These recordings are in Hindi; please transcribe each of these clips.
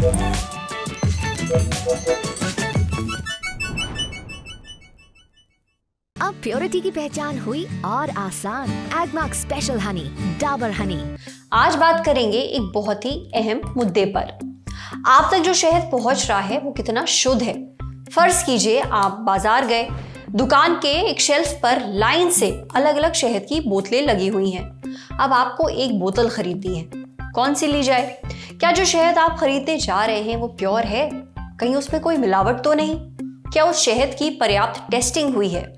अब प्योरिटी की पहचान हुई और आसान। एगमार्क स्पेशल हनी, डाबर हनी। आज बात करेंगे एक बहुत ही अहम मुद्दे पर। आप तक जो शहद पहुंच रहा है वो कितना शुद्ध है। फर्ज कीजिए आप बाजार गए, दुकान के एक शेल्फ पर लाइन से अलग अलग शहद की बोतलें लगी हुई हैं। अब आपको एक बोतल खरीदनी है, कौन सी ली जाए? क्या जो शहद आप खरीदने जा रहे हैं वो प्योर है? कहीं उसमें कोई मिलावट तो नहीं? क्या उस शहद की पर्याप्त टेस्टिंग हुई है?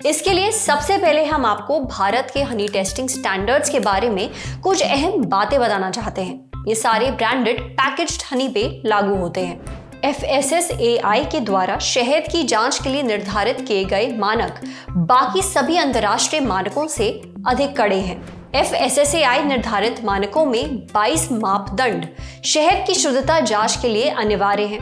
इसके लिए सबसे पहले हम आपको भारत के हनी टेस्टिंग स्टैंडर्ड्स के बारे में कुछ अहम बातें बताना चाहते हैं। ये सारे ब्रांडेड पैकेज्ड हनी पे लागू होते हैं। FSSAI के द्वारा शहद की जांच के लिए निर्धारित किए गए मानक बाकी सभी अंतर्राष्ट्रीय मानकों से अधिक कड़े हैं। FSSAI निर्धारित मानकों में 22 मापदंड शहद की शुद्धता जांच के लिए अनिवार्य हैं।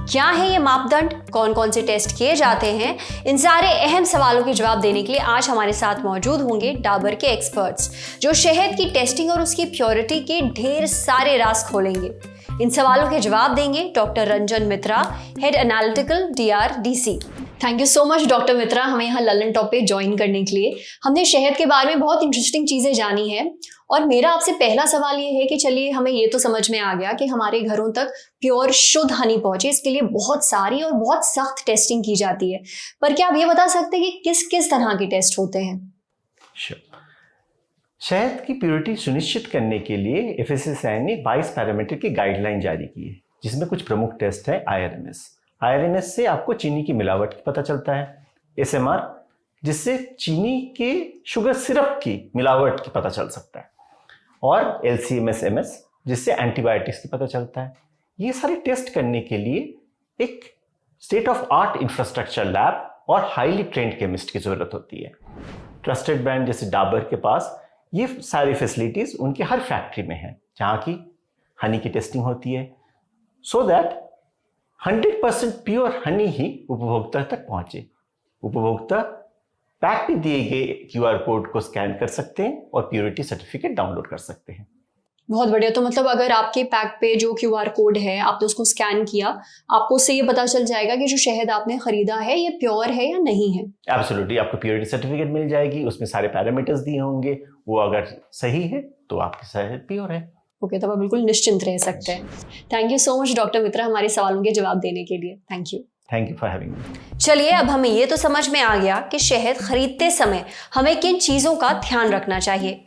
क्या है ये मापदंड, कौन कौन से टेस्ट किए जाते हैं, इन सारे अहम सवालों के जवाब देने के लिए आज हमारे साथ मौजूद होंगे डाबर के एक्सपर्ट्स, जो शहद की टेस्टिंग और उसकी प्योरिटी के ढेर सारे राज खोलेंगे। इन सवालों के जवाब देंगे doctor Ranjan Mitra, head analytical DRDC। Thank you so much doctor Mitra, हमें यहाँ ललन टॉप पे ज्वाइन करने के लिए। हमने शहद के बारे में बहुत इंटरेस्टिंग चीजें जानी है और मेरा आपसे पहला सवाल ये है कि चलिए हमें ये तो समझ में आ गया कि हमारे घरों तक प्योर शुद्ध हनी पहुंचे, इसके लिए बहुत सारी और बहुत सख्त टेस्टिंग की जाती है। पर क्या आप ये बता सकते हैं कि किस किस तरह के टेस्ट होते हैं? शहद की प्योरिटी सुनिश्चित करने के लिए FSSAI ने 22 पैरामीटर की गाइडलाइन जारी की है, जिसमें कुछ प्रमुख टेस्ट है। IRMS से आपको चीनी की मिलावट की पता चलता है। SMR, जिससे चीनी के शुगर सिरप की मिलावट की पता चल सकता है। और LC-MS, जिससे एंटीबायोटिक्स की पता चलता है। ये सारे टेस्ट करने के लिए एक state of art infrastructure lab और हाईली ट्रेंड केमिस्ट की जरूरत होती है। ट्रस्टेड ब्रांड जैसे डाबर के पास ये सारी फैसिलिटीज उनके हर फैक्ट्री में है, जहाँ की हनी की टेस्टिंग होती है, सो दैट 100% प्योर हनी ही उपभोक्ता तक पहुंचे। उपभोक्ता पैक पे दिए गए QR कोड को स्कैन कर सकते हैं और प्योरिटी सर्टिफिकेट डाउनलोड कर सकते हैं। बहुत बढ़िया। तो मतलब अगर आपके पैक पे जो QR कोड है, आपने उसको स्कैन किया, आपको उससे ये पता चल जाएगा कि जो शहद आपने खरीदा है ये प्योर है या नहीं है? एब्सोल्युटली, आपको प्योरिटी सर्टिफिकेट मिल जाएगी, उसमें सारे पैरामीटर्स दिए होंगे, वो अगर सही है तो आपकी शहद प्योर है। ओके, तब आप बिल्कुल निश्चिंत रह सकते हैं। Thank you so much doctor Mitra हमारे सवालों के जवाब देने के लिए। Thank you. Thank you for having me. चलिए अब हमें ये तो समझ में आ गया कि शहद खरीदते समय हमें किन चीजों का ध्यान रखना चाहिए।